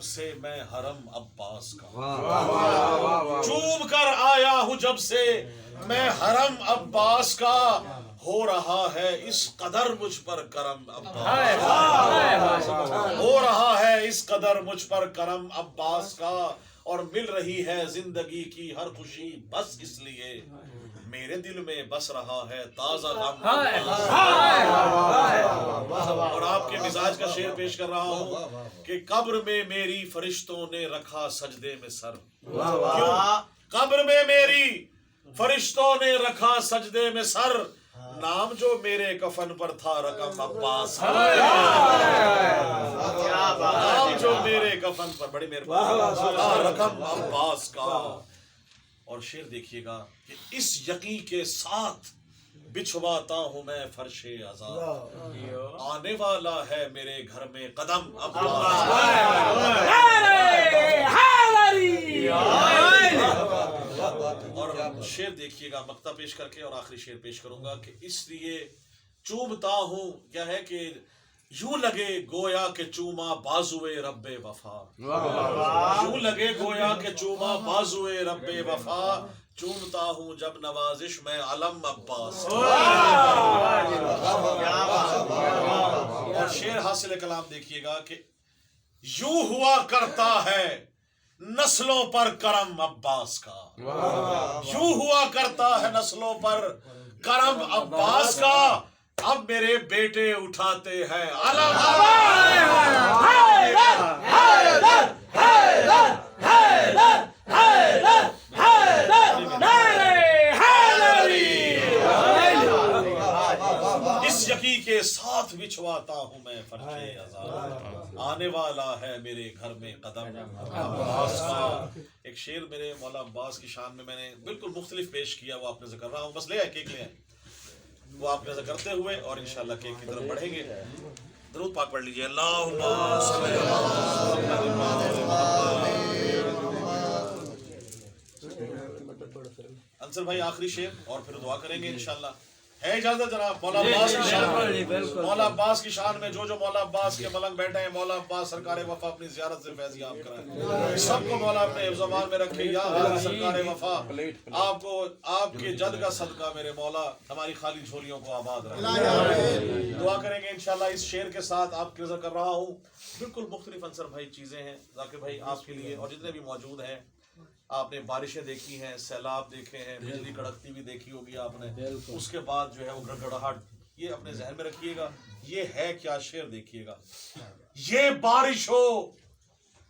سے میں حرم عباس کا، چوم کر آیا ہوں جب سے میں حرم عباس کا، ہو رہا ہے اس قدر مجھ پر کرم عباس کا، ہو رہا ہے اس قدر مجھ پر کرم عباس کا، اور مل رہی ہے زندگی کی ہر خوشی بس اس لیے میرے دل میں بس رہا ہے تازہ غم عباس کا۔ اور آپ کے مزاج کا شعر پیش کر رہا ہوں کہ قبر میں میری فرشتوں نے رکھا سجدے میں سر، کیوں؟ قبر میں میری فرشتوں نے رکھا سجدے میں سر، نام جو میرے کفن پر تھا رقم عباس کا، نام جو میرے کفن پر، بڑی مہربانی، تھا رقم عباس کا۔ اور شعر دیکھیے گا کہ اس یقین کے ساتھ بچھواتا ہوں میں فرش عذاب، آنے والا ہے میرے گھر میں قدم عباس کا۔ اور شعر دیکھیے گا مقطع پیش کر کے، اور آخری شعر پیش کروں گا کہ اس لیے چومتا ہوں، کیا ہے کہ یوں لگے گویا کہ چوما بازوئے رب وفا، یوں لگے گویا کہ چوما بازوئے رب وفا، چومتا ہوں جب نوازش میں علم عباس کا۔ اور شعر حاصل کلام دیکھیے گا کہ یوں ہوا کرتا ہے نسلوں پر کرم عباس کا، یوں ہوا کرتا ہے نسلوں پر کرم عباس کا، اب میرے بیٹے اٹھاتے ہیں علم اس یقین کے ساتھ بچھواتا ہوں میں فرش عذاب، آنے والا ہے میرے گھر میں قدم عباس کا۔ ایک شعر میرے مولا عباس کی شان میں نے بالکل مختلف پیش کیا، وہ آپ نے ذکر رہا ہوں، بس لے آئے کیک لے آئے، وہ آپ نے ذکر کرتے ہوئے اور انشاءاللہ کیک کی طرف بڑھیں گے۔ درود پاک پڑھ لیجئے، اللہم صلی علی محمد۔ انصر بھائی آخری شعر اور پھر دعا کریں گے انشاءاللہ، ہے اجازت جناب؟ مولا عباس کی شان میں، مولا عباس کی شان میں جو مولا عباس کے ملنگ بیٹھے ہیں، مولا عباس سرکار وفا اپنی زیارت سے فیضیاب کرائے، سب کو مولا اپنے حفظ و امان میں رکھے۔ یا غالب سرکار وفا، آپ کو آپ کے جد کا صدقہ میرے مولا ہماری خالی جھولیوں کو آباد رکھے۔ دعا کریں گے انشاءاللہ۔ اس شعر کے ساتھ آپ کی نظر کر رہا ہوں بالکل مختلف انصر بھائی چیزیں ہیں ذاکر بھائی آپ کے لیے، اور جتنے بھی موجود ہیں، آپ نے بارشیں دیکھی ہیں، سیلاب دیکھے ہیں، بجلی کڑکتی بھی دیکھی ہوگی آپ نے، اس کے بعد جو ہے وہ گڑگڑاہٹ، یہ اپنے ذہن میں رکھیے گا۔ یہ ہے کیا شعر دیکھیے گا، یہ بارش ہو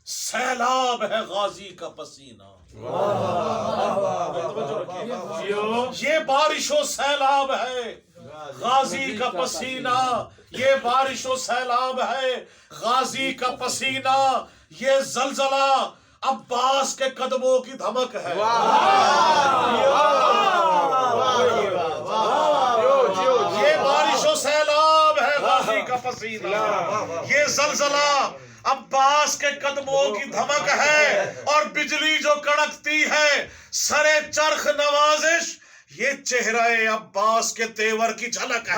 سیلاب ہے غازی کا پسینہ، یہ بارش و سیلاب ہے غازی کا پسینہ، یہ بارش و سیلاب ہے غازی کا پسینہ، یہ زلزلہ عباس کے قدموں کی دھمک ہے، یہ بارش و سیلاب ہے غازی کا پسینہ، یہ زلزلہ عباس کے قدموں کی دھمک ہے، اور بجلی جو کڑکتی ہے سرے چرخ نوازش، یہ چہرہ عباس کے تیور کی جھلک ہے۔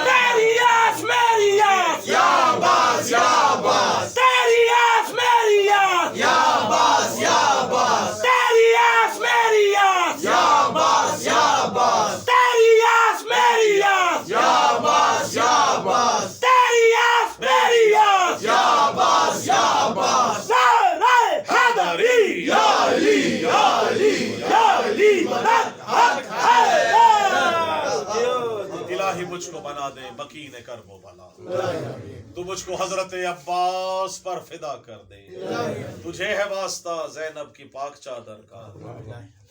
میری آس میری آس یا عباس یا عباس، تیری آس میری آس یا عباس یا عباس، تیری آس میری آس یا عباس یا عباس، تیری آس میری آس یا عباس یا عباس، تیری آس میری آس یا عباس یا عباس، نعرہ حیدری یا علی یا علی یا علی مدد حق ہے۔ الہی مجھ کو بنا دے مکین کرب و بلا، تو مجھ کو حضرت عباس پر فدا کر دے، تجھے ہے واسطہ زینب کی پاک چادر کا،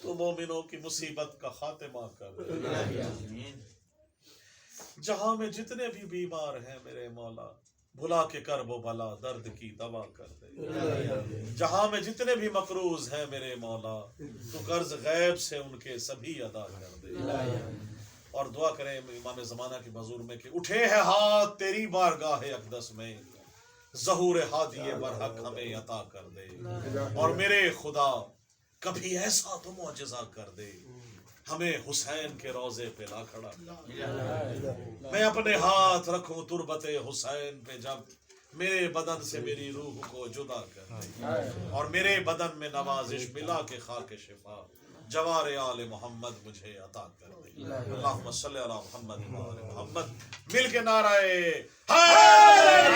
تو مومنوں کی مصیبت کا خاتمہ کر دے۔ جہاں میں جتنے بھی بیمار ہیں میرے مولا، بھلا کے کرب و بلا درد کی دوا کر دے۔ جہاں میں جتنے بھی مقروض ہیں میرے مولا، تو قرض غیب سے ان کے سبھی ادا کر دے۔ اور دعا کریں امام زمانہ کے حضور میں کہ اٹھے ہیں ہاتھ تیری بارگاہ اقدس میں، ظہور ہادی برحق ہمیں عطا کر دے، اور میرے خدا کبھی ایسا تو معجزہ کر دے، ہمیں حسین کے روضے پہ لا کھڑا، میں اپنے ہاتھ رکھوں تربت حسین پہ جب میرے بدن سے میری روح کو جدا کر دے اور میرے بدن میں نوازش ملا کے خاک شفا جوار آل محمد مجھے عطا کر دے اللہم صلی علی محمد و آل محمد مل کے نعرہ حیدری